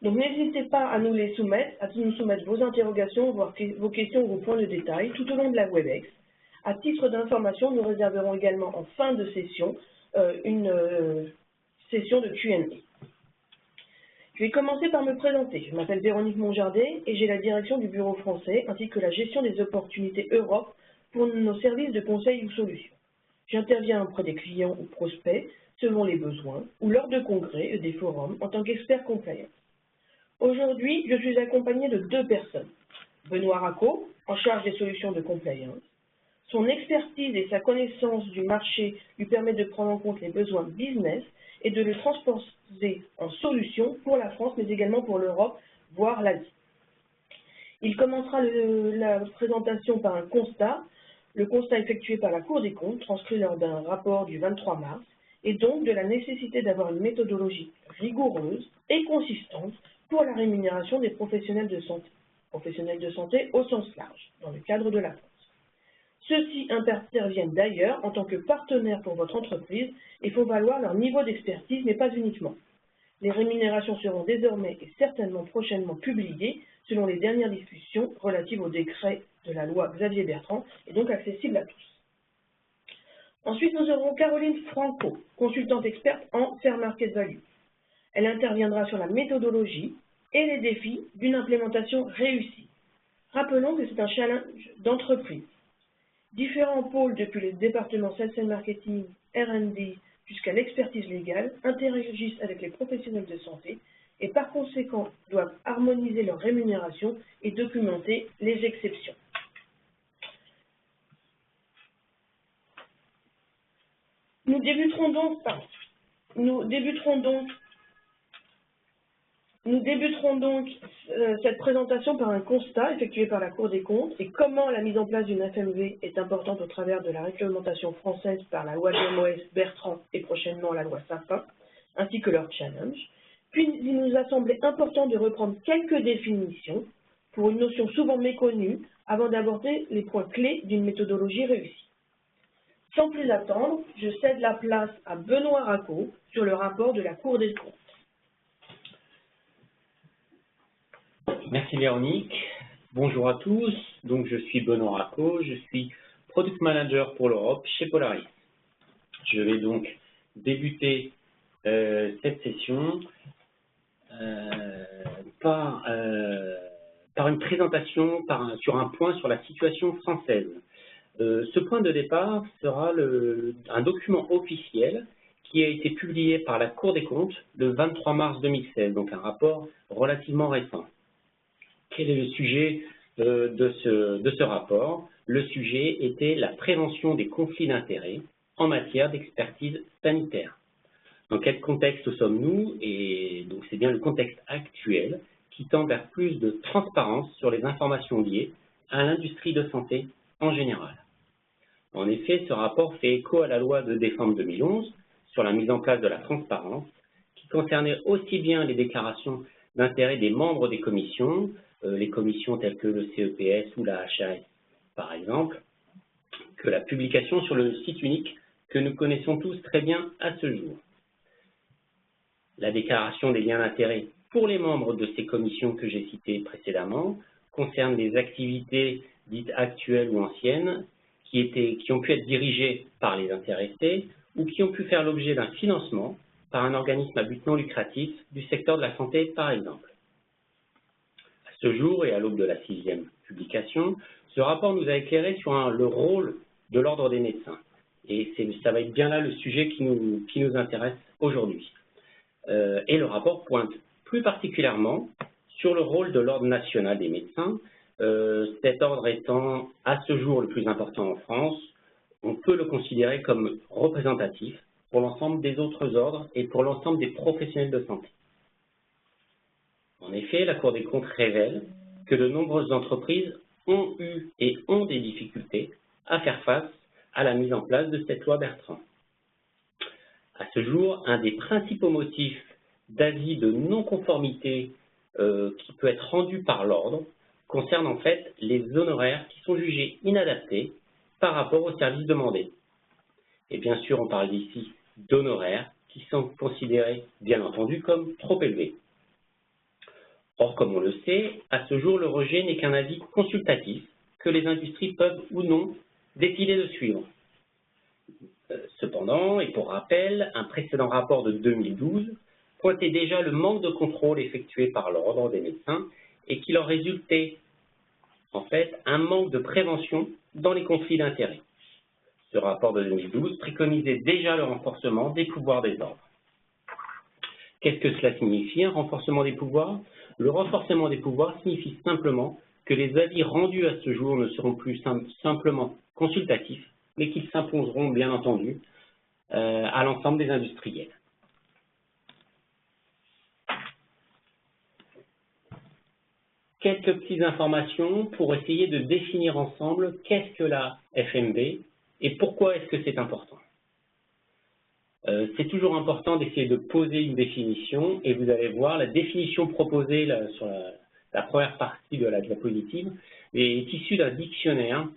Donc n'hésitez pas à nous les soumettre, à nous soumettre vos interrogations, vos questions ou vos points de détail tout au long de la WebEx. À titre d'information, nous réserverons également en fin de session une session de Q&A. Je vais commencer par me présenter. Je m'appelle Véronique Monjardet et j'ai la direction du bureau français ainsi que la gestion des opportunités Europe pour nos services de conseil ou solutions. J'interviens auprès des clients ou prospects selon les besoins ou lors de congrès et des forums en tant qu'expert compliance. Aujourd'hui, je suis accompagné de 2 personnes. Benoît Racot, en charge des solutions de compliance. Son expertise et sa connaissance du marché lui permettent de prendre en compte les besoins business et de le transposer en solutions pour la France, mais également pour l'Europe, voire l'Asie. Il commencera la présentation par un constat, le constat effectué par la Cour des comptes, transcrit lors d'un rapport du 23 mars, et donc de la nécessité d'avoir une méthodologie rigoureuse et consistante pour la rémunération des professionnels de santé au sens large, dans le cadre de la France. Ceux-ci interviennent d'ailleurs en tant que partenaires pour votre entreprise et font valoir leur niveau d'expertise, mais pas uniquement. Les rémunérations seront désormais et certainement prochainement publiées selon les dernières discussions relatives au décret de la loi Xavier Bertrand et donc accessibles à tous. Ensuite, nous aurons Caroline Franco, consultante experte en Fair Market Value. Elle interviendra sur la méthodologie et les défis d'une implémentation réussie. Rappelons que c'est un challenge d'entreprise. Différents pôles, depuis les départements Sales and Marketing, R&D, jusqu'à l'expertise légale, interagissent avec les professionnels de santé et par conséquent doivent harmoniser leur rémunération et documenter les exceptions. Nous débuterons donc cette présentation par un constat effectué par la Cour des comptes et comment la mise en place d'une FMV est importante au travers de la réglementation française par la loi GMOS Bertrand et prochainement la loi Sapin, ainsi que leur challenge. Puis il nous a semblé important de reprendre quelques définitions pour une notion souvent méconnue avant d'aborder les points clés d'une méthodologie réussie. Sans plus attendre, je cède la place à Benoît Racot sur le rapport de la Cour des comptes. Merci Véronique. Bonjour à tous. Donc je suis Benoît Racot, je suis Product Manager pour l'Europe chez Polaris. Je vais donc débuter cette session par une présentation sur un point sur la situation française. Ce point de départ sera un document officiel qui a été publié par la Cour des comptes le 23 mars 2016, donc un rapport relativement récent. Quel est le sujet de ce rapport? Le sujet était la prévention des conflits d'intérêts en matière d'expertise sanitaire. Dans quel contexte sommes-nous? Et donc c'est bien le contexte actuel qui tend vers plus de transparence sur les informations liées à l'industrie de santé en général. En effet, ce rapport fait écho à la loi de décembre 2011 sur la mise en place de la transparence, qui concernait aussi bien les déclarations d'intérêt des membres des commissions, les commissions telles que le CEPS ou la HAS par exemple, que la publication sur le site unique que nous connaissons tous très bien à ce jour. La déclaration des liens d'intérêt pour les membres de ces commissions que j'ai citées précédemment concerne des activités dites actuelles ou anciennes qui ont pu être dirigées par les intéressés ou qui ont pu faire l'objet d'un financement par un organisme à but non lucratif du secteur de la santé par exemple. À ce jour et à l'aube de la 6e publication, ce rapport nous a éclairé sur le rôle de l'ordre des médecins. Et ça va être bien là le sujet qui nous intéresse aujourd'hui. Et le rapport pointe plus particulièrement sur le rôle de l'ordre national des médecins. Cet ordre étant à ce jour le plus important en France, on peut le considérer comme représentatif pour l'ensemble des autres ordres et pour l'ensemble des professionnels de santé. En effet, la Cour des comptes révèle que de nombreuses entreprises ont eu et ont des difficultés à faire face à la mise en place de cette loi Bertrand. À ce jour, un des principaux motifs d'avis de non-conformité qui peut être rendu par l'ordre concerne en fait les honoraires qui sont jugés inadaptés par rapport aux services demandés. Et bien sûr, on parle ici d'honoraires qui sont considérés, bien entendu, comme trop élevés. Or, comme on le sait, à ce jour, le rejet n'est qu'un avis consultatif que les industries peuvent ou non décider de suivre. Cependant, et pour rappel, un précédent rapport de 2012 pointait déjà le manque de contrôle effectué par l'ordre des médecins et qu'il en résultait en fait un manque de prévention dans les conflits d'intérêts. Ce rapport de 2012 préconisait déjà le renforcement des pouvoirs des ordres. Qu'est-ce que cela signifie, un renforcement des pouvoirs? Le renforcement des pouvoirs signifie simplement que les avis rendus à ce jour ne seront plus simplement consultatifs, mais qu'ils s'imposeront bien entendu à l'ensemble des industriels. Quelques petites informations pour essayer de définir ensemble qu'est-ce que la FMB et pourquoi est-ce que c'est important. C'est toujours important d'essayer de poser une définition et vous allez voir la définition proposée là, sur la première partie de la diapositive est issue d'un dictionnaire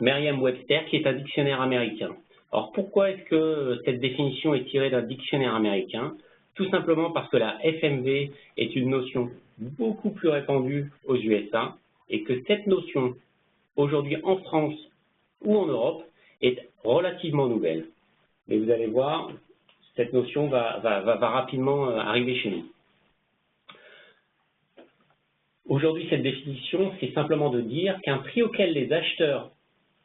Merriam-Webster qui est un dictionnaire américain. Alors pourquoi est-ce que cette définition est tirée d'un dictionnaire américain? Tout simplement parce que la FMV est une notion beaucoup plus répandue aux USA et que cette notion aujourd'hui en France ou en Europe est relativement nouvelle. Mais vous allez voir, cette notion va rapidement arriver chez nous. Aujourd'hui, cette définition, c'est simplement de dire qu'un prix auquel les acheteurs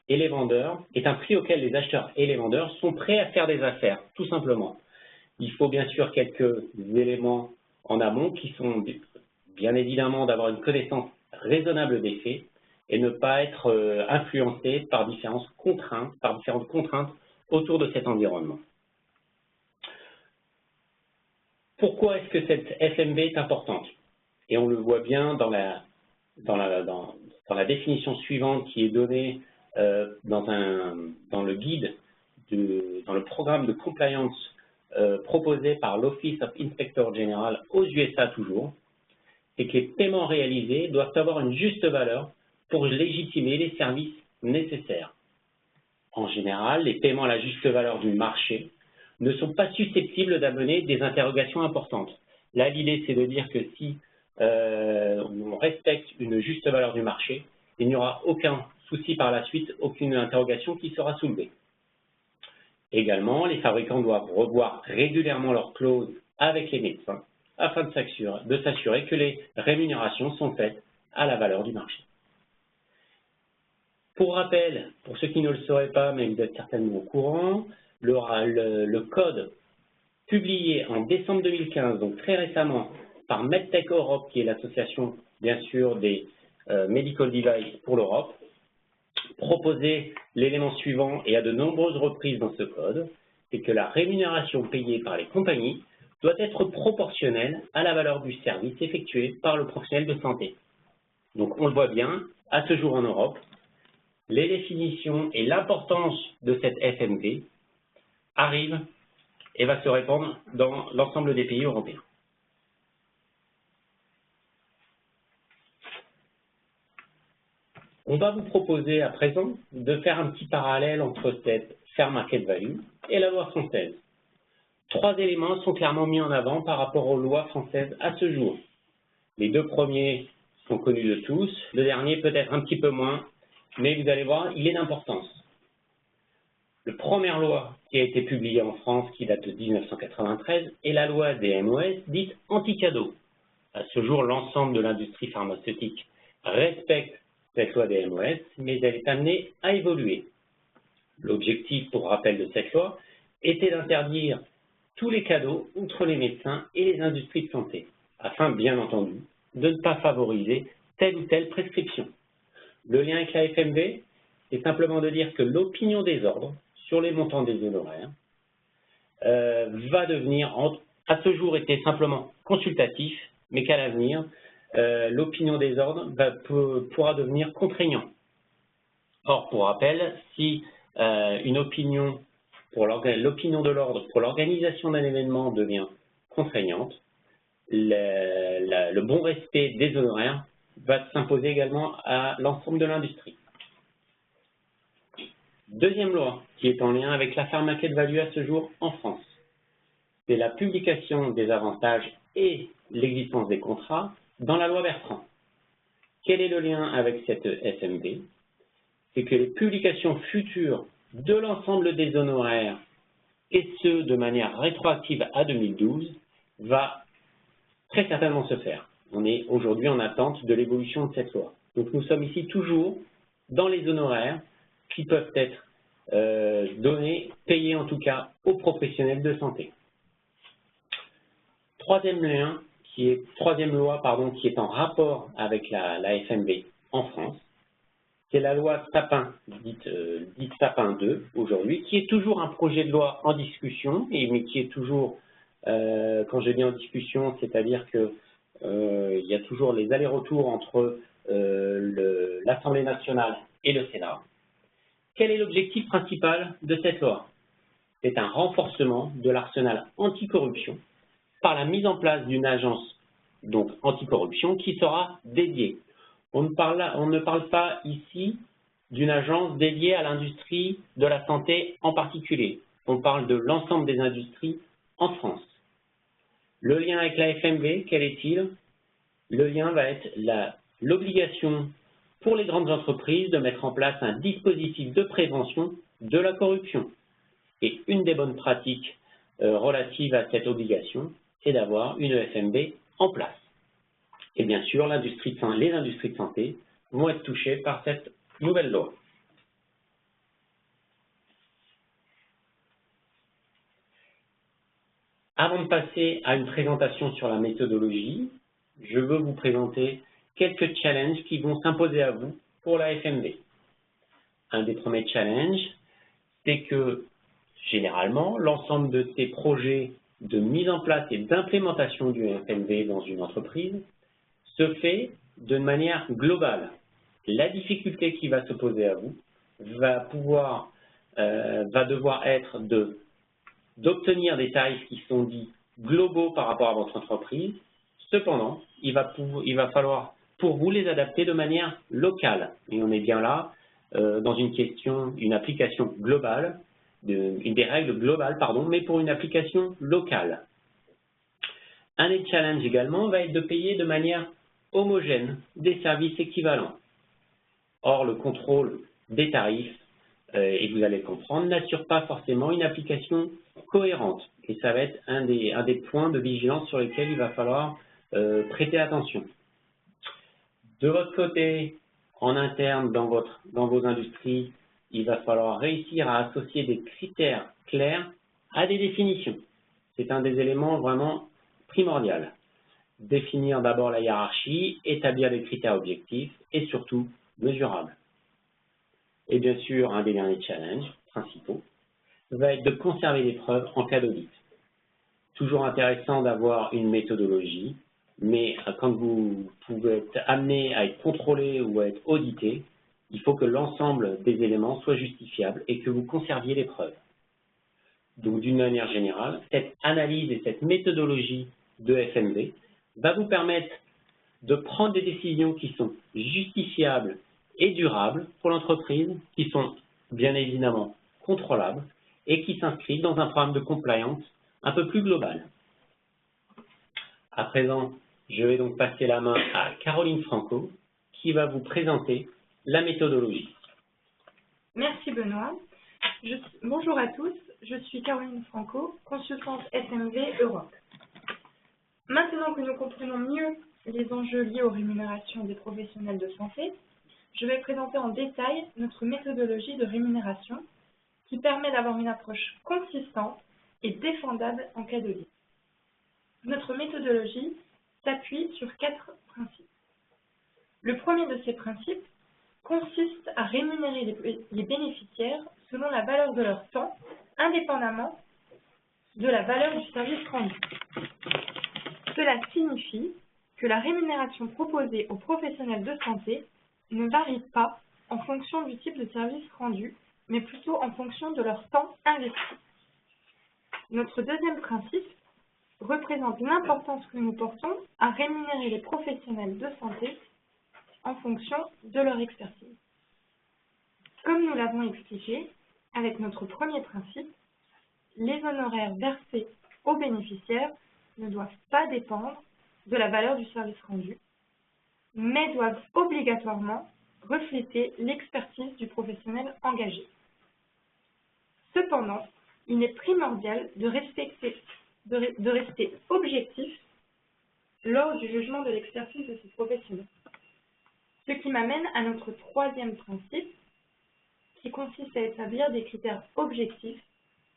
et les vendeurs est un prix auquel les acheteurs et les vendeurs sont prêts à faire des affaires, tout simplement. Il faut bien sûr quelques éléments en amont qui sont bien évidemment d'avoir une connaissance raisonnable des faits et ne pas être influencé par différentes contraintes autour de cet environnement. Pourquoi est-ce que cette FMB est importante? Et on le voit bien dans la définition suivante qui est donnée dans le guide, dans le programme de compliance proposé par l'Office of Inspector General aux USA toujours, c'est que les paiements réalisés doivent avoir une juste valeur pour légitimer les services nécessaires. En général, les paiements à la juste valeur du marché ne sont pas susceptibles d'amener des interrogations importantes. Là, l'idée, c'est de dire que si on respecte une juste valeur du marché, il n'y aura aucun souci par la suite, aucune interrogation qui sera soulevée. Également, les fabricants doivent revoir régulièrement leurs clauses avec les médecins afin de s'assurer que les rémunérations sont faites à la valeur du marché. Pour rappel, pour ceux qui ne le sauraient pas, mais vous êtes certainement au courant, le code publié en décembre 2015, donc très récemment, par MedTech Europe, qui est l'association, bien sûr, des Medical Devices pour l'Europe, proposait l'élément suivant, et à de nombreuses reprises dans ce code, c'est que la rémunération payée par les compagnies doit être proportionnelle à la valeur du service effectué par le professionnel de santé. Donc on le voit bien, à ce jour en Europe, les définitions et l'importance de cette FMV arrivent et va se répandre dans l'ensemble des pays européens. On va vous proposer à présent de faire un petit parallèle entre cette Fair Market Value et la loi française. Trois éléments sont clairement mis en avant par rapport aux lois françaises à ce jour. Les deux premiers sont connus de tous, le dernier peut-être un petit peu moins, mais vous allez voir, il est d'importance. La première loi qui a été publiée en France, qui date de 1993, est la loi des MOS, dite anti-cadeau. À ce jour, l'ensemble de l'industrie pharmaceutique respecte cette loi des MOS, mais elle est amenée à évoluer. L'objectif, pour rappel de cette loi, était d'interdire tous les cadeaux entre les médecins et les industries de santé, afin, bien entendu, de ne pas favoriser telle ou telle prescription. Le lien avec la FMV est simplement de dire que l'opinion des ordres sur les montants des honoraires va devenir, à ce jour, était simplement consultatif, mais qu'à l'avenir, l'opinion des ordres pourra devenir contraignant. Or, pour rappel, si une opinion l'opinion de l'ordre pour l'organisation d'un événement devient contraignante, le bon respect des honoraires va s'imposer également à l'ensemble de l'industrie. Deuxième loi qui est en lien avec la Fair Market Value à ce jour en France, c'est la publication des avantages et l'existence des contrats dans la loi Bertrand. Quel est le lien avec cette FMV? C'est que les publications futures de l'ensemble des honoraires, et ce de manière rétroactive à 2012, va très certainement se faire. On est aujourd'hui en attente de l'évolution de cette loi. Donc nous sommes ici toujours dans les honoraires qui peuvent être donnés, payés en tout cas aux professionnels de santé. Troisième loi, qui est en rapport avec la FMV en France, c'est la loi Sapin, dite Sapin 2 aujourd'hui, qui est toujours un projet de loi en discussion, mais qui est toujours, quand je dis en discussion, c'est-à-dire que il y a toujours les allers-retours entre l'Assemblée nationale et le Sénat. Quel est l'objectif principal de cette loi? C'est un renforcement de l'arsenal anticorruption par la mise en place d'une agence donc anticorruption qui sera dédiée. On ne parle pas ici d'une agence dédiée à l'industrie de la santé en particulier. On parle de l'ensemble des industries en France. Le lien avec la FMV, quel est-il? Le lien va être l'obligation pour les grandes entreprises de mettre en place un dispositif de prévention de la corruption. Et une des bonnes pratiques relatives à cette obligation, c'est d'avoir une FMV en place. Et bien sûr, les industries de santé vont être touchées par cette nouvelle loi. Avant de passer à une présentation sur la méthodologie, je veux vous présenter quelques challenges qui vont s'imposer à vous pour la FMV. Un des premiers challenges, c'est que généralement, l'ensemble de ces projets de mise en place et d'implémentation du FMV dans une entreprise se fait de manière globale. La difficulté qui va se poser à vous va devoir être d'obtenir des tarifs qui sont dits globaux par rapport à votre entreprise. Cependant, il va falloir pour vous les adapter de manière locale. Et on est bien là dans une application globale, des règles globales, mais pour une application locale. Un des challenges également va être de payer de manière homogène des services équivalents. Or, le contrôle des tarifs, et vous allez le comprendre, n'assure pas forcément une application cohérente. Et ça va être un des points de vigilance sur lesquels il va falloir prêter attention. De votre côté, en interne, dans vos industries, il va falloir réussir à associer des critères clairs à des définitions. C'est un des éléments vraiment primordiaux. Définir d'abord la hiérarchie, établir des critères objectifs et surtout mesurables. Et bien sûr, un des derniers challenges principaux va être de conserver les preuves en cas d'audit. Toujours intéressant d'avoir une méthodologie, mais quand vous pouvez être amené à être contrôlé ou à être audité, il faut que l'ensemble des éléments soient justifiables et que vous conserviez les preuves. Donc, d'une manière générale, cette analyse et cette méthodologie de FMV va vous permettre de prendre des décisions qui sont justifiables et durables pour l'entreprise, qui sont bien évidemment contrôlables et qui s'inscrivent dans un programme de compliance un peu plus global. À présent, je vais donc passer la main à Caroline Franco qui va vous présenter la méthodologie. Merci Benoît. Bonjour à tous, je suis Caroline Franco, consultante FMV Europe. Maintenant que nous comprenons mieux les enjeux liés aux rémunérations des professionnels de santé, je vais présenter en détail notre méthodologie de rémunération qui permet d'avoir une approche consistante et défendable en cas d'audit. Notre méthodologie s'appuie sur 4 principes. Le premier de ces principes consiste à rémunérer les bénéficiaires selon la valeur de leur temps, indépendamment de la valeur du service rendu. Cela signifie que la rémunération proposée aux professionnels de santé ne varie pas en fonction du type de service rendu, mais plutôt en fonction de leur temps investi. Notre deuxième principe représente l'importance que nous portons à rémunérer les professionnels de santé en fonction de leur expertise. Comme nous l'avons expliqué, avec notre premier principe, les honoraires versés aux bénéficiaires ne doivent pas dépendre de la valeur du service rendu, mais doivent obligatoirement refléter l'expertise du professionnel engagé. Cependant, il est primordial de rester objectif lors du jugement de l'expertise de ce professionnel. Ce qui m'amène à notre troisième principe, qui consiste à établir des critères objectifs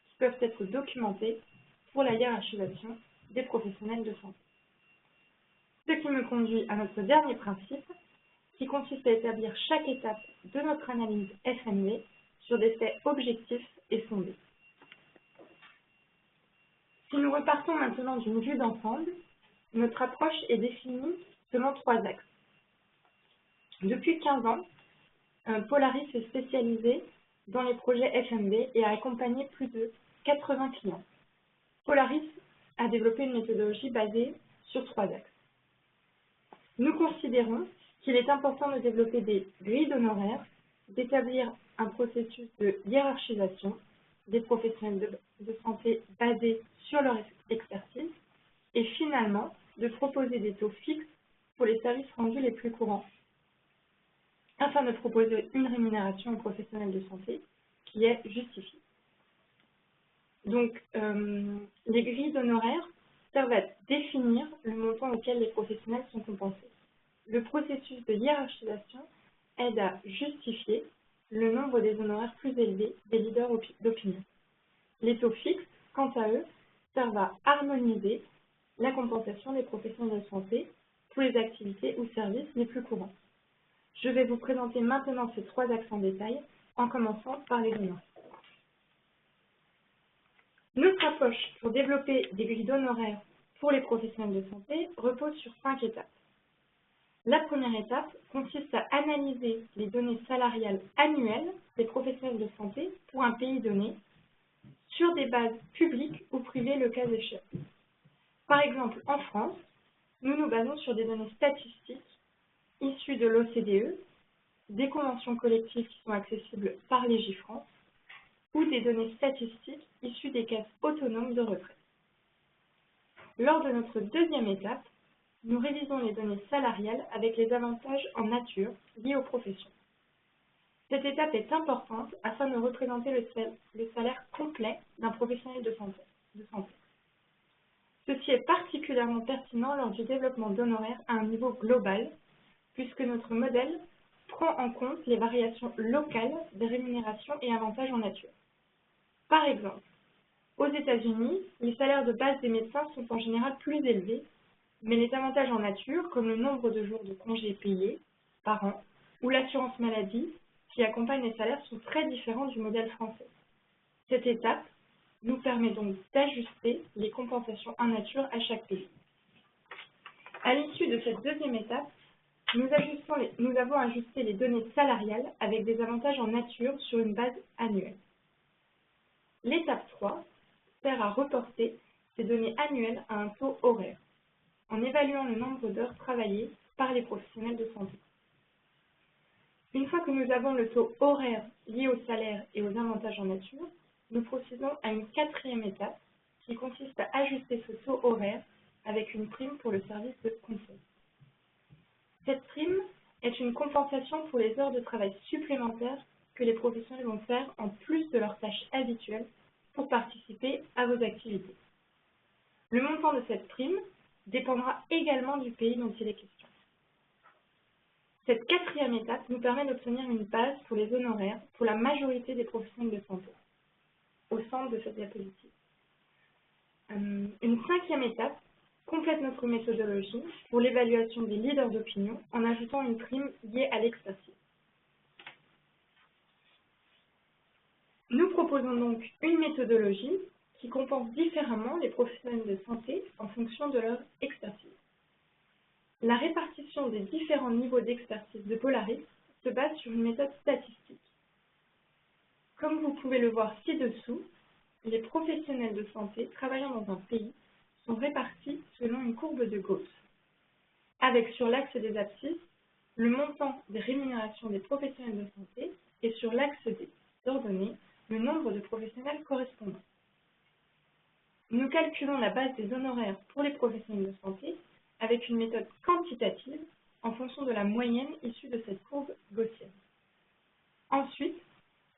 qui peuvent être documentés pour la hiérarchisation des professionnels de santé. Ce qui me conduit à notre dernier principe, qui consiste à établir chaque étape de notre analyse FMV sur des faits objectifs et fondés. Si nous repartons maintenant d'une vue d'ensemble, notre approche est définie selon 3 axes. Depuis 15 ans, Polaris est spécialisé dans les projets FMV et a accompagné plus de 80 clients. Polaris a développé une méthodologie basée sur 3 axes. Nous considérons qu'il est important de développer des grilles d'honoraires, d'établir un processus de hiérarchisation des professionnels de santé basés sur leur expertise et finalement de proposer des taux fixes pour les services rendus les plus courants afin de proposer une rémunération aux professionnels de santé qui est justifiée. Donc, les grilles d'honoraires servent à définir le montant auquel les professionnels sont compensés. Le processus de hiérarchisation aide à justifier le nombre des honoraires plus élevés des leaders d'opinion. Les taux fixes, quant à eux, servent à harmoniser la compensation des professionnels de santé pour les activités ou services les plus courants. Je vais vous présenter maintenant ces 3 axes en détail, en commençant par les honoraires. Notre approche pour développer des grilles d'honoraires pour les professionnels de santé repose sur 5 étapes. La première étape consiste à analyser les données salariales annuelles des professionnels de santé pour un pays donné sur des bases publiques ou privées le cas échéant. Par exemple, en France, nous nous basons sur des données statistiques issues de l'OCDE, des conventions collectives qui sont accessibles par Légifrance ou des données statistiques issues des caisses autonomes de retraite. Lors de notre deuxième étape, nous révisons les données salariales avec les avantages en nature liés aux professions. Cette étape est importante afin de représenter le salaire complet d'un professionnel de santé. Ceci est particulièrement pertinent lors du développement d'honoraires à un niveau global, puisque notre modèle prend en compte les variations locales des rémunérations et avantages en nature. Par exemple, aux États-Unis, les salaires de base des médecins sont en général plus élevés, mais les avantages en nature, comme le nombre de jours de congés payés par an ou l'assurance maladie qui accompagne les salaires, sont très différents du modèle français. Cette étape nous permet donc d'ajuster les compensations en nature à chaque pays. À l'issue de cette deuxième étape, nous avons ajusté les données salariales avec des avantages en nature sur une base annuelle. L'étape 3 sert à reporter ces données annuelles à un taux horaire, en évaluant le nombre d'heures travaillées par les professionnels de santé. Une fois que nous avons le taux horaire lié au salaire et aux avantages en nature, nous procédons à une 4e étape qui consiste à ajuster ce taux horaire avec une prime pour le service de conseil. Cette prime est une compensation pour les heures de travail supplémentaires que les professionnels vont faire en plus de leurs tâches habituelles pour participer à vos activités. Le montant de cette prime dépendra également du pays dont il est question. Cette 4e étape nous permet d'obtenir une base pour les honoraires pour la majorité des professionnels de santé, au centre de cette diapositive. Une 5e étape complète notre méthodologie pour l'évaluation des leaders d'opinion en ajoutant une prime liée à l'expertise. Nous proposons donc une méthodologie qui compense différemment les professionnels de santé en fonction de leur expertise. La répartition des différents niveaux d'expertise de Polaris se base sur une méthode statistique. Comme vous pouvez le voir ci-dessous, les professionnels de santé travaillant dans un pays sont répartis selon une courbe de Gauss, avec sur l'axe des abscisses le montant des rémunérations des professionnels de santé et sur l'axe des ordonnées le nombre de professionnels correspondants. Nous calculons la base des honoraires pour les professionnels de santé avec une méthode quantitative en fonction de la moyenne issue de cette courbe gaussienne. Ensuite,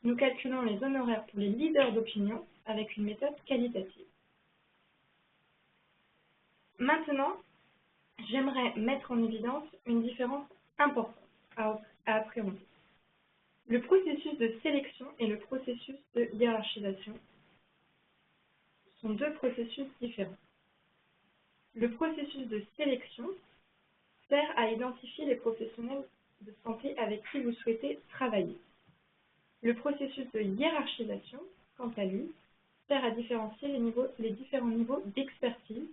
nous calculons les honoraires pour les leaders d'opinion avec une méthode qualitative. Maintenant, j'aimerais mettre en évidence une différence importante à appréhender. Le processus de sélection et le processus de hiérarchisation sont deux processus différents. Le processus de sélection sert à identifier les professionnels de santé avec qui vous souhaitez travailler. Le processus de hiérarchisation, quant à lui, sert à différencier les différents niveaux d'expertise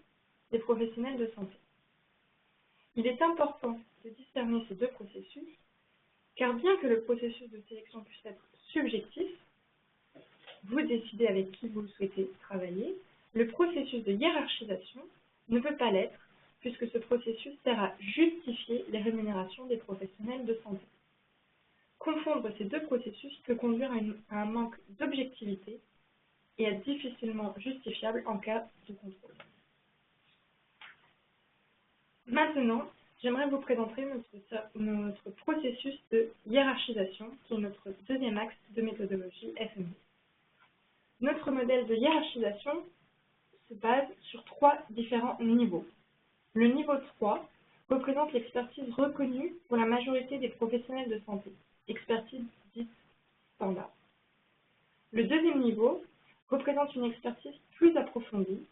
des professionnels de santé. Il est important de discerner ces deux processus, car bien que le processus de sélection puisse être subjectif, vous décidez avec qui vous souhaitez travailler, le processus de hiérarchisation ne peut pas l'être, puisque ce processus sert à justifier les rémunérations des professionnels de santé. Confondre ces deux processus peut conduire à un manque d'objectivité et être difficilement justifiable en cas de contrôle. Maintenant, j'aimerais vous présenter notre processus de hiérarchisation, qui est notre deuxième axe de méthodologie FMV. Notre modèle de hiérarchisation se base sur 3 différents niveaux. Le niveau 3 représente l'expertise reconnue pour la majorité des professionnels de santé, expertise dite standard. Le deuxième niveau représente une expertise plus approfondie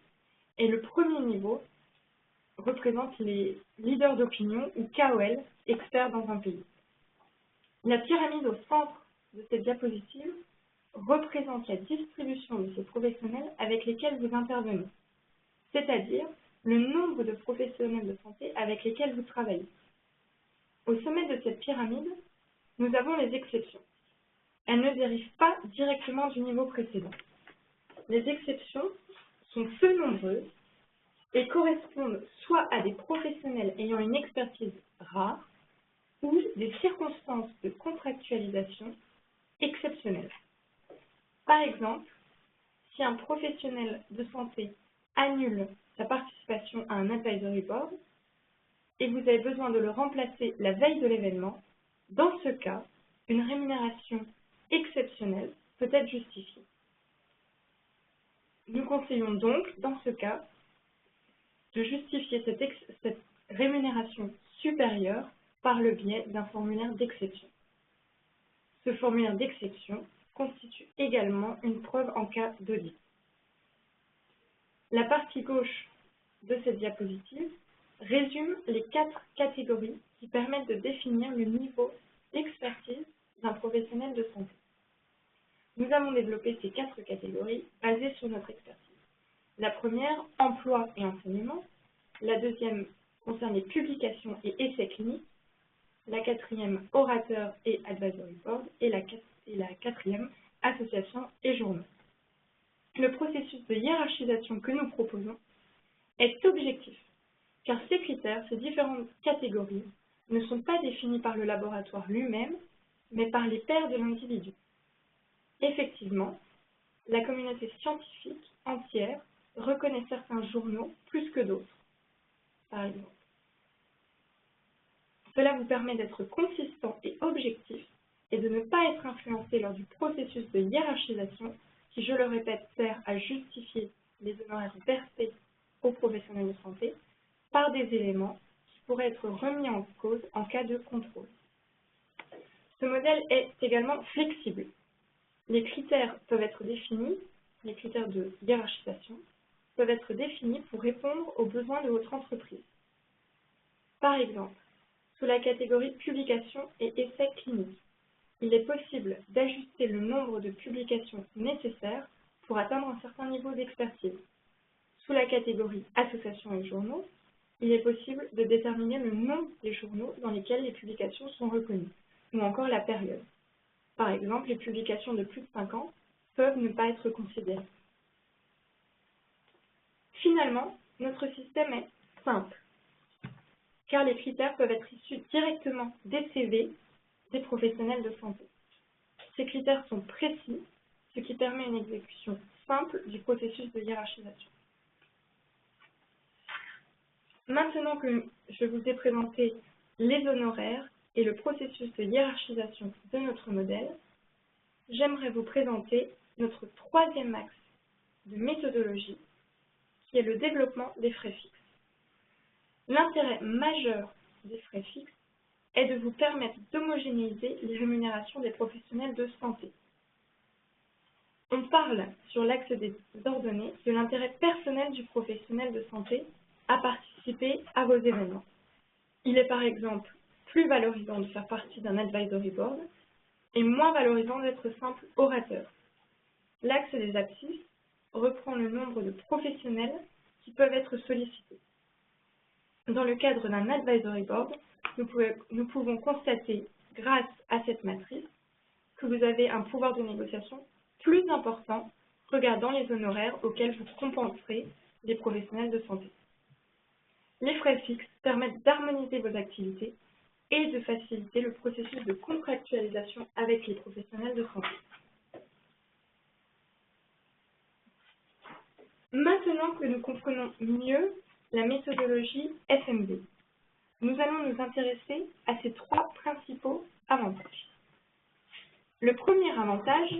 et le premier niveau représente les leaders d'opinion ou KOL, experts dans un pays. La pyramide au centre de cette diapositive représente la distribution de ces professionnels avec lesquels vous intervenez, c'est-à-dire le nombre de professionnels de santé avec lesquels vous travaillez. Au sommet de cette pyramide, nous avons les exceptions. Elles ne dérivent pas directement du niveau précédent. Les exceptions sont peu nombreuses et correspondent soit à des professionnels ayant une expertise rare ou des circonstances de contractualisation exceptionnelles. Par exemple, si un professionnel de santé annule sa participation à un advisory board et vous avez besoin de le remplacer la veille de l'événement, dans ce cas, une rémunération exceptionnelle peut être justifiée. Nous conseillons donc, dans ce cas, de justifier cette rémunération supérieure par le biais d'un formulaire d'exception. Ce formulaire d'exception constitue également une preuve en cas d'audit. La partie gauche de cette diapositive résume les 4 catégories qui permettent de définir le niveau d'expertise d'un professionnel de santé. Nous avons développé ces 4 catégories basées sur notre expertise. La première, emploi et enseignement. La deuxième concerne les publications et essais cliniques. La quatrième, orateur et advisory board. Et la quatrième, association et journaux. Le processus de hiérarchisation que nous proposons est objectif, car ces critères, ces différentes catégories, ne sont pas définis par le laboratoire lui-même, mais par les pairs de l'individu. Effectivement, la communauté scientifique entière reconnaît certains journaux plus que d'autres, par exemple. Cela vous permet d'être consistant et objectif et de ne pas être influencé lors du processus de hiérarchisation qui, je le répète, sert à justifier les honoraires versés aux professionnels de santé par des éléments qui pourraient être remis en cause en cas de contrôle. Ce modèle est également flexible. Les critères peuvent être définis, les critères de hiérarchisation peuvent être définis pour répondre aux besoins de votre entreprise. Par exemple, sous la catégorie publications et essais cliniques, il est possible d'ajuster le nombre de publications nécessaires pour atteindre un certain niveau d'expertise. Sous la catégorie associations et journaux, il est possible de déterminer le nombre des journaux dans lesquels les publications sont reconnues, ou encore la période. Par exemple, les publications de plus de 5 ans peuvent ne pas être considérées. Finalement, notre système est simple, car les critères peuvent être issus directement des CV des professionnels de santé. Ces critères sont précis, ce qui permet une exécution simple du processus de hiérarchisation. Maintenant que je vous ai présenté les honoraires et le processus de hiérarchisation de notre modèle, j'aimerais vous présenter notre troisième axe de méthodologie, qui est le développement des frais fixes. L'intérêt majeur des frais fixes est de vous permettre d'homogénéiser les rémunérations des professionnels de santé. On parle, sur l'axe des ordonnées, de l'intérêt personnel du professionnel de santé à participer à vos événements. Il est par exemple plus valorisant de faire partie d'un advisory board et moins valorisant d'être simple orateur. L'axe des abscisses reprend le nombre de professionnels qui peuvent être sollicités. Dans le cadre d'un advisory board, nous pouvons constater, grâce à cette matrice, que vous avez un pouvoir de négociation plus important regardant les honoraires auxquels vous compenserez les professionnels de santé. Les frais fixes permettent d'harmoniser vos activités et de faciliter le processus de contractualisation avec les professionnels de santé. Maintenant que nous comprenons mieux la méthodologie FMV, nous allons nous intéresser à ces trois principaux avantages. Le premier avantage,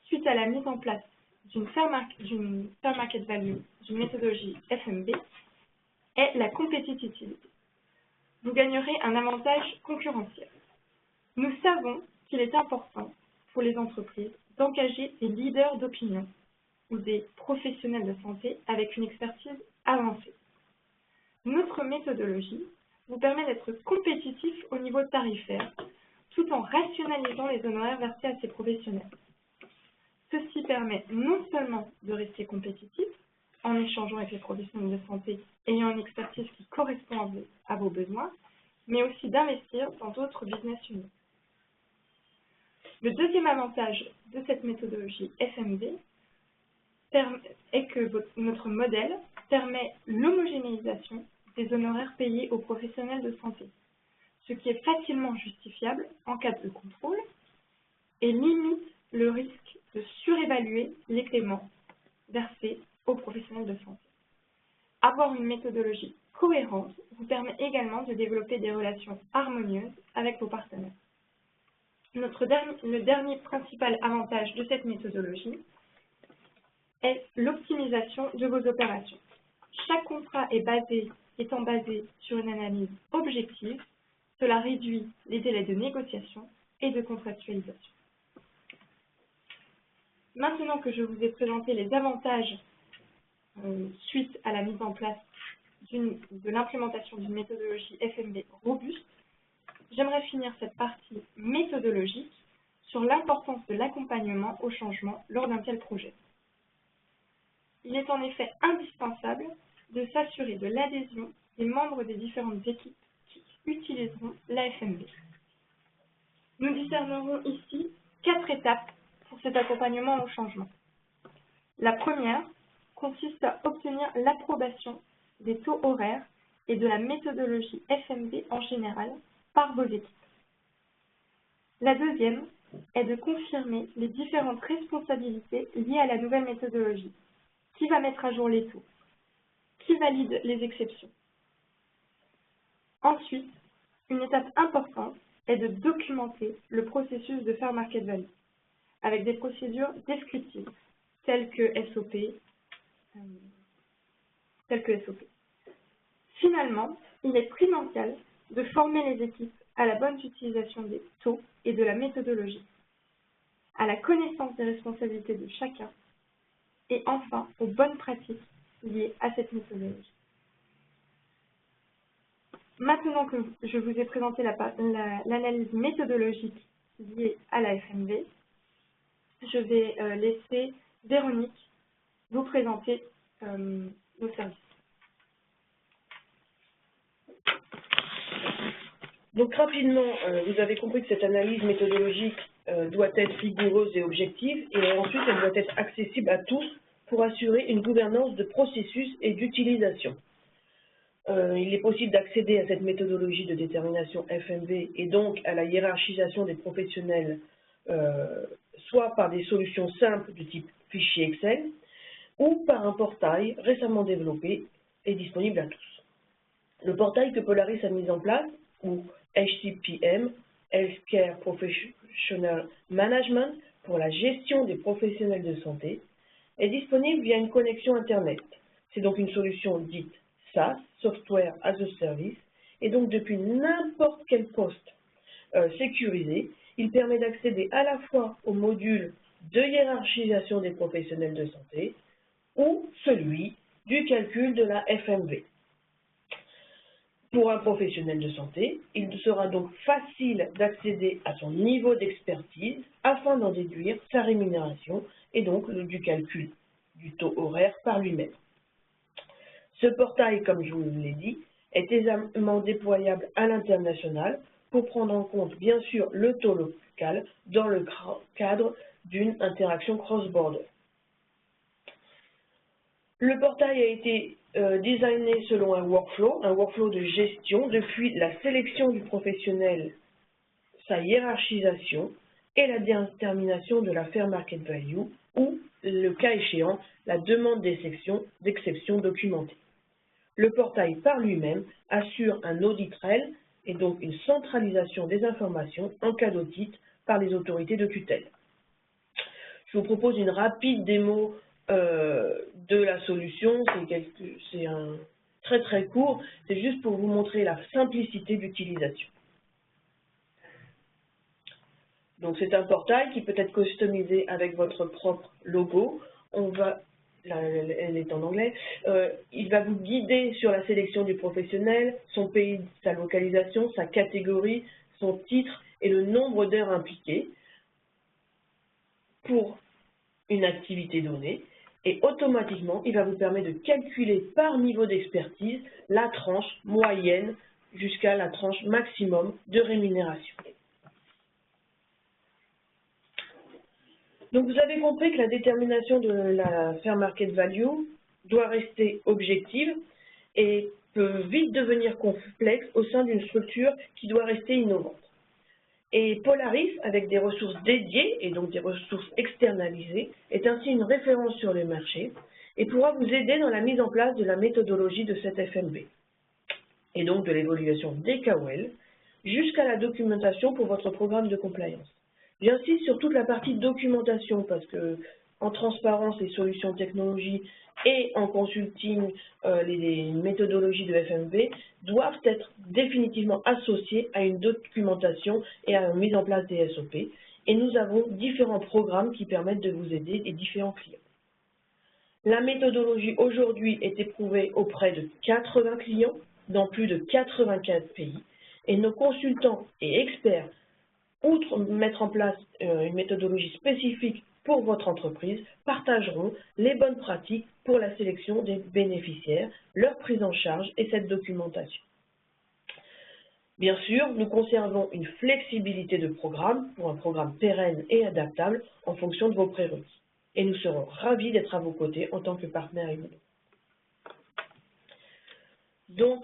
suite à la mise en place d'une fair market value, d'une méthodologie FMV, est la compétitivité. Vous gagnerez un avantage concurrentiel. Nous savons qu'il est important pour les entreprises d'engager des leaders d'opinion ou des professionnels de santé avec une expertise avancée. Notre méthodologie vous permet d'être compétitif au niveau tarifaire, tout en rationalisant les honoraires versés à ces professionnels. Ceci permet non seulement de rester compétitif en échangeant avec les professionnels de santé ayant une expertise qui correspond à vos besoins, mais aussi d'investir dans d'autres business units. Le deuxième avantage de cette méthodologie FMV est que notre modèle permet l'homogénéisation des honoraires payés aux professionnels de santé, ce qui est facilement justifiable en cas de contrôle et limite le risque de surévaluer les paiements versés aux professionnels de santé. Avoir une méthodologie cohérente vous permet également de développer des relations harmonieuses avec vos partenaires. Le dernier principal avantage de cette méthodologie est l'optimisation de vos opérations. Chaque contrat étant basé sur une analyse objective, cela réduit les délais de négociation et de contractualisation. Maintenant que je vous ai présenté les avantages suite à la mise en place de l'implémentation d'une méthodologie FMV robuste, j'aimerais finir cette partie méthodologique sur l'importance de l'accompagnement au changement lors d'un tel projet. Il est en effet indispensable de s'assurer de l'adhésion des membres des différentes équipes qui utiliseront la FMV. Nous discernerons ici 4 étapes pour cet accompagnement au changement. La première consiste à obtenir l'approbation des taux horaires et de la méthodologie FMV en général par vos équipes. La deuxième est de confirmer les différentes responsabilités liées à la nouvelle méthodologie. Qui va mettre à jour les taux? Qui valide les exceptions? Ensuite, une étape importante est de documenter le processus de fair market value avec des procédures descriptives telles que SOP. Finalement, il est primordial de former les équipes à la bonne utilisation des taux et de la méthodologie, à la connaissance des responsabilités de chacun et enfin aux bonnes pratiques liées à cette méthodologie. Maintenant que je vous ai présenté l'analyse méthodologique liée à la FMV, je vais laisser Véronique vous présenter nos services. Donc rapidement, vous avez compris que cette analyse méthodologique doit être rigoureuse et objective, et ensuite elle doit être accessible à tous pour assurer une gouvernance de processus et d'utilisation. Il est possible d'accéder à cette méthodologie de détermination FMV et donc à la hiérarchisation des professionnels, soit par des solutions simples du type fichier Excel, ou par un portail récemment développé et disponible à tous. Le portail que Polaris a mis en place ou HCPM, Healthcare Professional Management, pour la gestion des professionnels de santé, est disponible via une connexion Internet. C'est donc une solution dite SaaS, Software as a Service, et donc depuis n'importe quel poste sécurisé, il permet d'accéder à la fois au module de hiérarchisation des professionnels de santé ou celui du calcul de la FMV. Pour un professionnel de santé, il sera donc facile d'accéder à son niveau d'expertise afin d'en déduire sa rémunération et donc du calcul du taux horaire par lui-même. Ce portail, comme je vous l'ai dit, est aisément déployable à l'international pour prendre en compte bien sûr le taux local dans le cadre d'une interaction cross-border. Le portail a été designé selon un workflow de gestion depuis la sélection du professionnel, sa hiérarchisation et la détermination de la fair market value ou, le cas échéant, la demande d'exception documentée. Le portail par lui-même assure un audit REL et donc une centralisation des informations en cas d'audit par les autorités de tutelle. Je vous propose une rapide démo de la solution, c'est un très court, c'est juste pour vous montrer la simplicité d'utilisation. Donc c'est un portail qui peut être customisé avec votre propre logo. Elle est en anglais. Il va vous guider sur la sélection du professionnel, son pays, sa localisation, sa catégorie, son titre et le nombre d'heures impliquées pour une activité donnée. Et automatiquement, il va vous permettre de calculer par niveau d'expertise la tranche moyenne jusqu'à la tranche maximum de rémunération. Donc vous avez compris que la détermination de la fair market value doit rester objective et peut vite devenir complexe au sein d'une structure qui doit rester innovante. Et Polaris, avec des ressources dédiées et donc des ressources externalisées, est ainsi une référence sur le marché et pourra vous aider dans la mise en place de la méthodologie de cette FMV et donc de l'évaluation des KOL jusqu'à la documentation pour votre programme de compliance. J'insiste sur toute la partie documentation parce que en transparence et solutions technologies et en consulting, les méthodologies de FMV doivent être définitivement associées à une documentation et à une mise en place des SOP. Et nous avons différents programmes qui permettent de vous aider et différents clients. La méthodologie aujourd'hui est éprouvée auprès de 80 clients dans plus de 84 pays et nos consultants et experts, outre mettre en place une méthodologie spécifique pour votre entreprise, partageront les bonnes pratiques pour la sélection des bénéficiaires, leur prise en charge et cette documentation. Bien sûr, nous conservons une flexibilité de programme pour un programme pérenne et adaptable en fonction de vos prérequis. Et nous serons ravis d'être à vos côtés en tant que partenaire Imuno. Donc,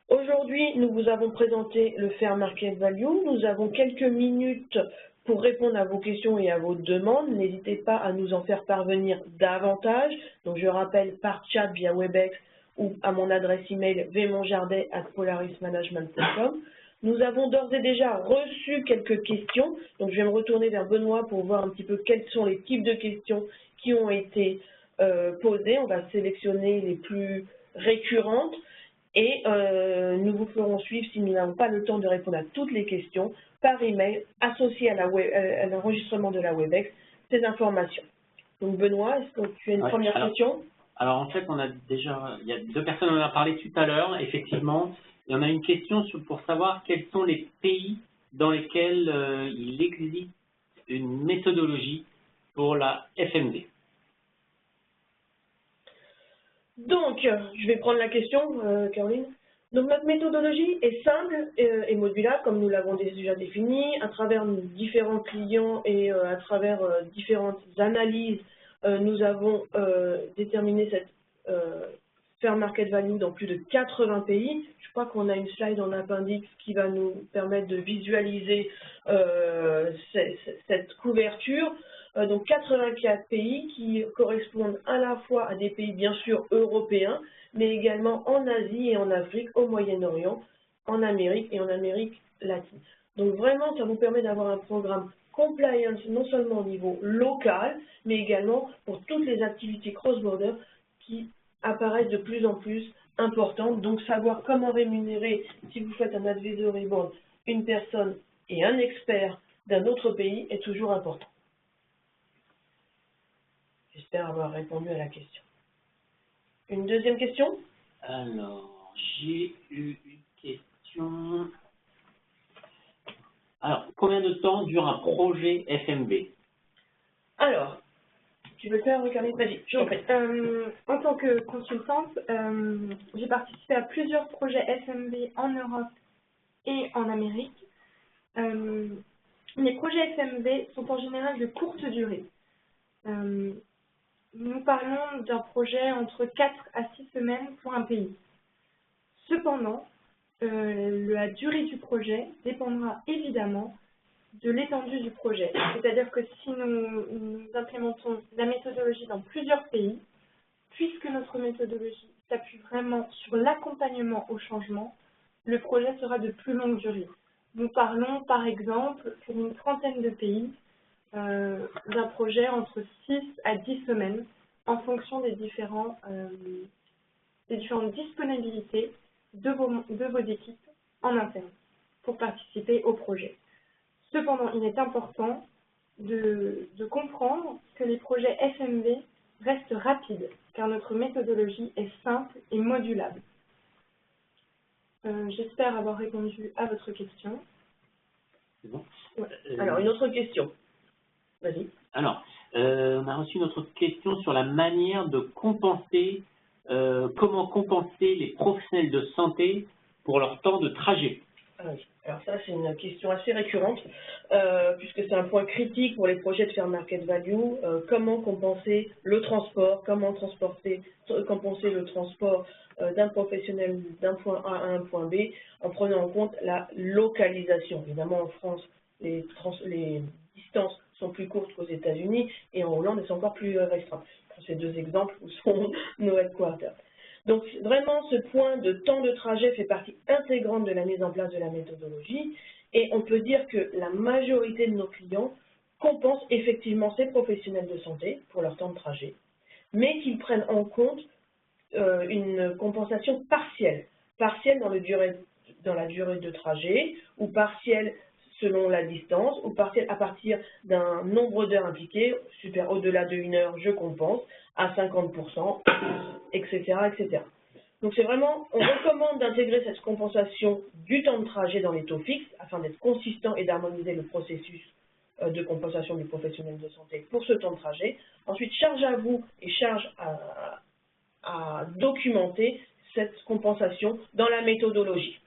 aujourd'hui, nous vous avons présenté le Fair Market Value. Nous avons quelques minutes pour répondre à vos questions et à vos demandes. N'hésitez pas à nous en faire parvenir davantage. Donc, je rappelle par chat via Webex ou à mon adresse email vmonjardet@polarismanagement.com. Nous avons d'ores et déjà reçu quelques questions. Donc, je vais me retourner vers Benoît pour voir un petit peu quels sont les types de questions qui ont été posées. On va sélectionner les plus récurrentes. Et nous vous ferons suivre, si nous n'avons pas le temps de répondre à toutes les questions, par email associé à l'enregistrement de la Webex, ces informations. Donc Benoît, est-ce que tu as une première question? Alors en fait, il y a deux personnes en ont parlé tout à l'heure, effectivement. Il y en a une question pour savoir quels sont les pays dans lesquels il existe une méthodologie pour la FMV. Donc, je vais prendre la question, Caroline. Donc, notre méthodologie est simple et modulable, comme nous l'avons déjà défini, à travers différents clients et à travers différentes analyses. Nous avons déterminé cette Fair Market Value dans plus de 80 pays. Je crois qu'on a une slide en appendice qui va nous permettre de visualiser cette couverture. Donc 84 pays qui correspondent à la fois à des pays bien sûr européens, mais également en Asie et en Afrique, au Moyen-Orient en Amérique et en Amérique latine. Donc vraiment, ça vous permet d'avoir un programme compliance non seulement au niveau local, mais également pour toutes les activités cross-border qui apparaissent de plus en plus importantes. Donc savoir comment rémunérer, si vous faites un advisory board, une personne et un expert d'un autre pays est toujours important. J'espère avoir répondu à la question. Une deuxième question? Alors, j'ai eu une question. Alors, combien de temps dure un projet FMV? Alors, tu veux le faire, Caroline? Vas-y, je t'en prie. En tant que consultante, j'ai participé à plusieurs projets FMV en Europe et en Amérique. Les projets FMV sont en général de courte durée. Nous parlons d'un projet entre 4 à 6 semaines pour un pays. Cependant, la durée du projet dépendra évidemment de l'étendue du projet. C'est-à-dire que si nous implémentons la méthodologie dans plusieurs pays, puisque notre méthodologie s'appuie vraiment sur l'accompagnement au changement, le projet sera de plus longue durée. Nous parlons par exemple pour une trentaine de pays d'un projet entre 6 à 10 semaines en fonction des différentes disponibilités de vos équipes en interne pour participer au projet. Cependant, il est important de comprendre que les projets FMV restent rapides car notre méthodologie est simple et modulable. J'espère avoir répondu à votre question. C'est bon? Ouais. Alors, une autre question. Vas-y. Alors, on a reçu une autre question sur la manière de compenser, comment compenser les professionnels de santé pour leur temps de trajet. Ah oui. Alors ça, c'est une question assez récurrente, puisque c'est un point critique pour les projets de fair market value. Comment compenser le transport, comment compenser le transport d'un professionnel d'un point A à un point B, en prenant en compte la localisation. Évidemment, en France, les distances sont plus courtes qu'aux États-Unis, et en Hollande, elles sont encore plus restreintes. Pour ces deux exemples, où sont nos headquarters. Donc vraiment, ce point de temps de trajet fait partie intégrante de la mise en place de la méthodologie, et on peut dire que la majorité de nos clients compensent effectivement ces professionnels de santé pour leur temps de trajet, mais qu'ils prennent en compte une compensation partielle dans la durée de trajet, ou partielle selon la distance, ou partielle à partir d'un nombre d'heures impliquées, au-delà de 1 heure, je compense, à 50%, etc., etc. Donc c'est vraiment, on recommande d'intégrer cette compensation du temps de trajet dans les taux fixes, afin d'être consistant et d'harmoniser le processus de compensation du professionnel de santé pour ce temps de trajet. Ensuite, charge à vous et charge à documenter cette compensation dans la méthodologie.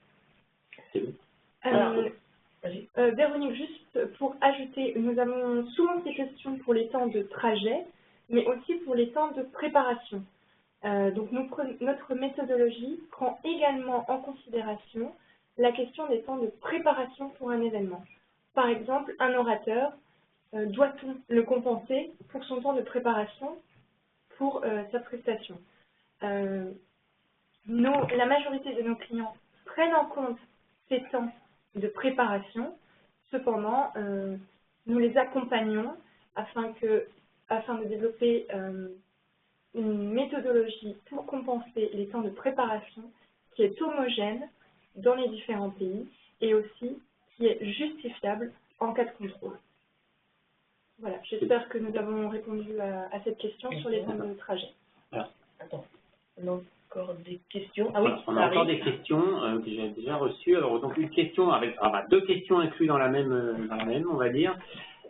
Véronique, juste pour ajouter, nous avons souvent ces questions pour les temps de trajet, mais aussi pour les temps de préparation. Donc notre méthodologie prend également en considération la question des temps de préparation pour un événement. Par exemple, un orateur, doit-on le compenser pour son temps de préparation pour sa prestation? La majorité de nos clients prennent en compte ces temps de préparation. Cependant, nous les accompagnons afin de développer une méthodologie pour compenser les temps de préparation qui est homogène dans les différents pays et aussi qui est justifiable en cas de contrôle. Voilà, j'espère que nous avons répondu à cette question sur les temps de trajet. Alors, attends, on a encore des questions. Ah oui, on a encore des questions que j'ai déjà reçues. Alors, donc une question avec deux questions incluses dans la même, on va dire.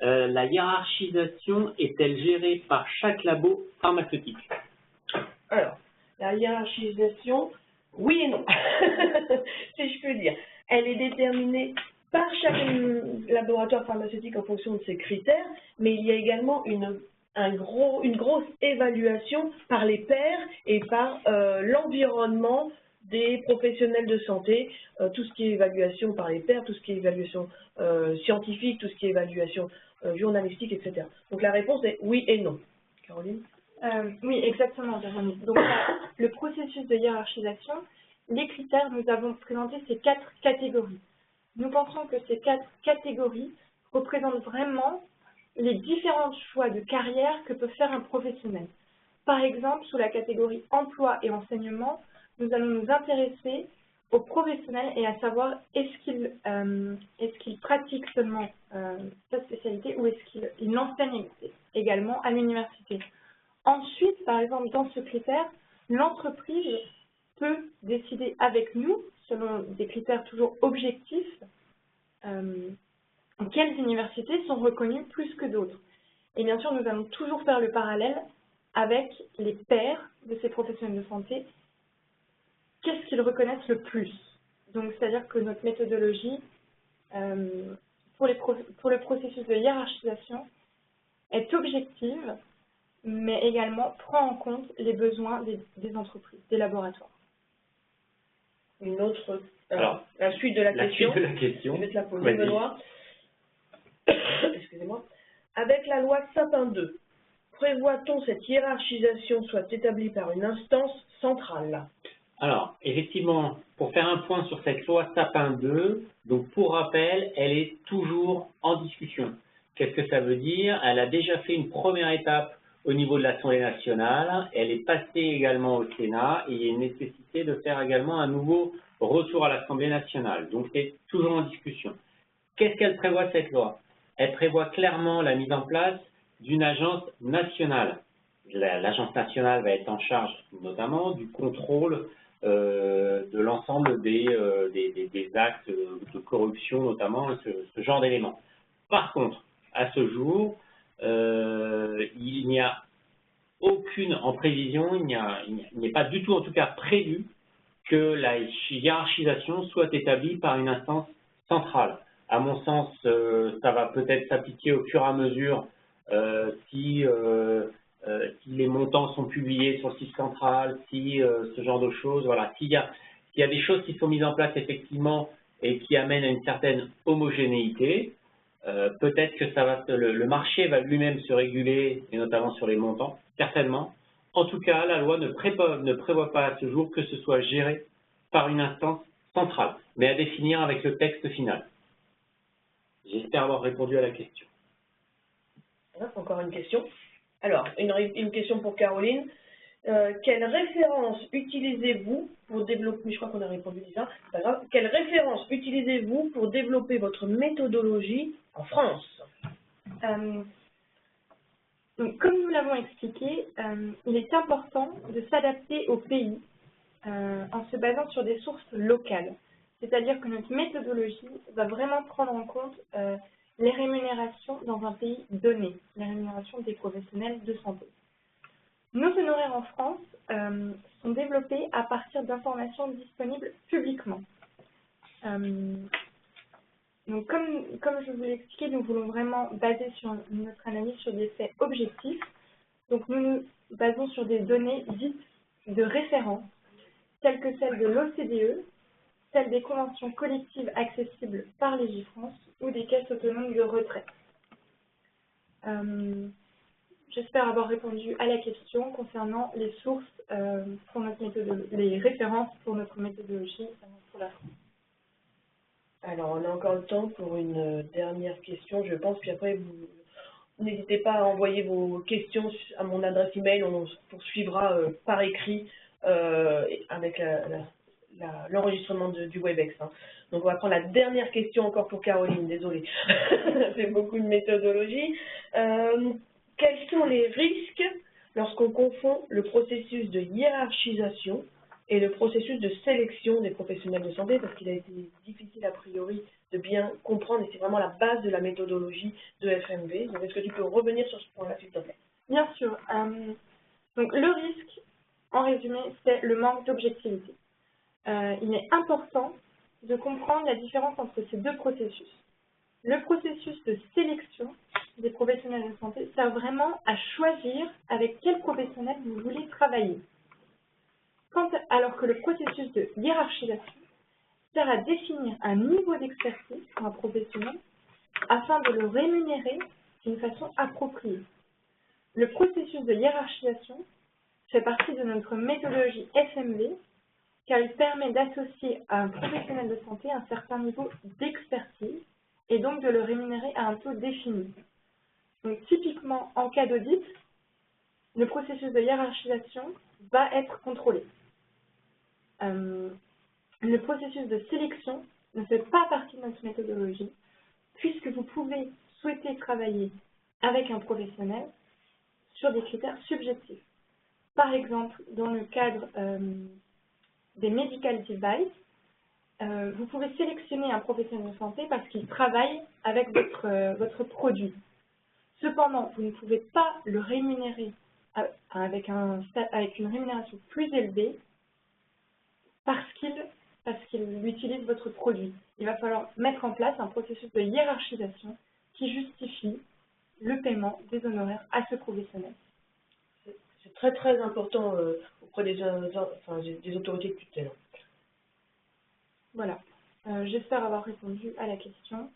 La hiérarchisation est-elle gérée par chaque labo pharmaceutique? Alors, la hiérarchisation, oui et non, si je peux dire. Elle est déterminée par chaque laboratoire pharmaceutique en fonction de ses critères, mais il y a également une grosse évaluation par les pairs et par l'environnement des professionnels de santé, tout ce qui est évaluation par les pairs, tout ce qui est évaluation scientifique, tout ce qui est évaluation journalistique, etc. Donc la réponse est oui et non. Caroline? Oui, exactement, Véronique. Donc le processus de hiérarchisation les critères, nous avons présenté ces 4 catégories. Nous pensons que ces 4 catégories représentent vraiment les différents choix de carrière que peut faire un professionnel. Par exemple, sous la catégorie emploi et enseignement, nous allons nous intéresser aux professionnels et à savoir est-ce qu'il pratique seulement sa spécialité ou est-ce qu'il enseigne également à l'université. Ensuite, par exemple, dans ce critère, l'entreprise peut décider avec nous, selon des critères toujours objectifs, quelles universités sont reconnues plus que d'autres. Et bien sûr, nous allons toujours faire le parallèle avec les pairs de ces professionnels de santé. Qu'est-ce qu'ils reconnaissent le plus? Donc, c'est-à-dire que notre méthodologie, pour le processus de hiérarchisation, est objective, mais également prend en compte les besoins des entreprises, des laboratoires. Une autre, la suite de la question. Je vais te la poser, Benoît. Excusez-moi. Avec la loi Sapin 2, prévoit-on cette hiérarchisation soit établie par une instance centrale? Alors, effectivement, pour faire un point sur cette loi Sapin 2, donc pour rappel, elle est toujours en discussion. Qu'est-ce que ça veut dire? Elle a déjà fait une première étape au niveau de l'Assemblée nationale, elle est passée également au Sénat et il y a une nécessité de faire également un nouveau retour à l'Assemblée nationale. Donc, c'est toujours en discussion. Qu'est-ce qu'elle prévoit cette loi? Elle prévoit clairement la mise en place d'une agence nationale. L'agence nationale va être en charge notamment du contrôle de l'ensemble des actes de corruption, notamment ce genre d'éléments. Par contre, à ce jour, il n'y a aucune en prévision, il n'est pas du tout en tout cas prévu que la hiérarchisation soit établie par une instance centrale. À mon sens, ça va peut-être s'appliquer au fur et à mesure si les montants sont publiés sur le site central, si ce genre de choses, voilà, s'il y a des choses qui sont mises en place effectivement et qui amènent à une certaine homogénéité, peut-être que le marché va lui-même se réguler, et notamment sur les montants, certainement. En tout cas, la loi ne prévoit pas à ce jour que ce soit géré par une instance centrale, mais à définir avec le texte final. J'espère avoir répondu à la question. Encore une question. Alors, une question pour Caroline. Quelle référence utilisez-vous pour développer, je crois qu'on a répondu déjà, c'est pas grave. Quelle référence utilisez-vous pour développer votre méthodologie en France? Donc, comme nous l'avons expliqué, il est important de s'adapter au pays en se basant sur des sources locales. C'est-à-dire que notre méthodologie va vraiment prendre en compte les rémunérations dans un pays donné, les rémunérations des professionnels de santé. Nos honoraires en France sont développés à partir d'informations disponibles publiquement. Donc, comme je vous l'ai expliqué, nous voulons vraiment baser notre analyse sur des faits objectifs. Donc, nous nous basons sur des données dites de référence, telles que celles de l'OCDE, celles des conventions collectives accessibles par Légifrance ou des caisses autonomes de retraite. J'espère avoir répondu à la question concernant les sources pour notre les références pour notre méthodologie pour la France. Alors, on a encore le temps pour une dernière question, je pense, puis après, vous n'hésitez pas à envoyer vos questions à mon adresse email, on poursuivra par écrit avec l'enregistrement du WebEx. Hein. Donc, on va prendre la dernière question encore pour Caroline, désolée, c'est beaucoup de méthodologie. Quels sont les risques lorsqu'on confond le processus de hiérarchisation et le processus de sélection des professionnels de santé, parce qu'il a été difficile a priori de bien comprendre, et c'est vraiment la base de la méthodologie de FMV. Donc, est-ce que tu peux revenir sur ce point-là, s'il te plaît? Bien sûr. Donc, le risque, en résumé, c'est le manque d'objectivité. Il est important de comprendre la différence entre ces deux processus. Le processus de sélection des professionnels de santé sert vraiment à choisir avec quel professionnel vous voulez travailler. Alors que le processus de hiérarchisation sert à définir un niveau d'expertise pour un professionnel afin de le rémunérer d'une façon appropriée. Le processus de hiérarchisation fait partie de notre méthodologie FMV car il permet d'associer à un professionnel de santé un certain niveau d'expertise et donc de le rémunérer à un taux défini. Donc, typiquement, en cas d'audit, le processus de hiérarchisation va être contrôlé. Le processus de sélection ne fait pas partie de notre méthodologie, puisque vous pouvez souhaiter travailler avec un professionnel sur des critères subjectifs. Par exemple, dans le cadre des medical devices, vous pouvez sélectionner un professionnel de santé parce qu'il travaille avec votre produit. Cependant, vous ne pouvez pas le rémunérer avec une rémunération plus élevée parce qu'il utilise votre produit. Il va falloir mettre en place un processus de hiérarchisation qui justifie le paiement des honoraires à ce professionnel. C'est très très important auprès des autorités de tutelle. Voilà. J'espère avoir répondu à la question.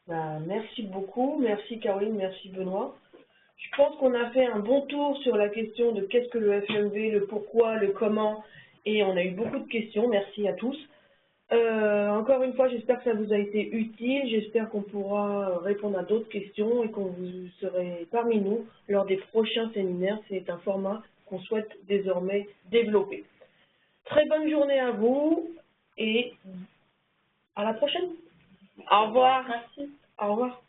Merci beaucoup, merci Caroline, merci Benoît. Je pense qu'on a fait un bon tour sur la question de qu'est-ce que le FMV, le pourquoi, le comment, et on a eu beaucoup de questions, merci à tous. Encore une fois, j'espère que ça vous a été utile, j'espère qu'on pourra répondre à d'autres questions et qu'on vous serez parmi nous lors des prochains séminaires. C'est un format qu'on souhaite désormais développer. Très bonne journée à vous et à la prochaine. Au revoir. Merci. Au revoir.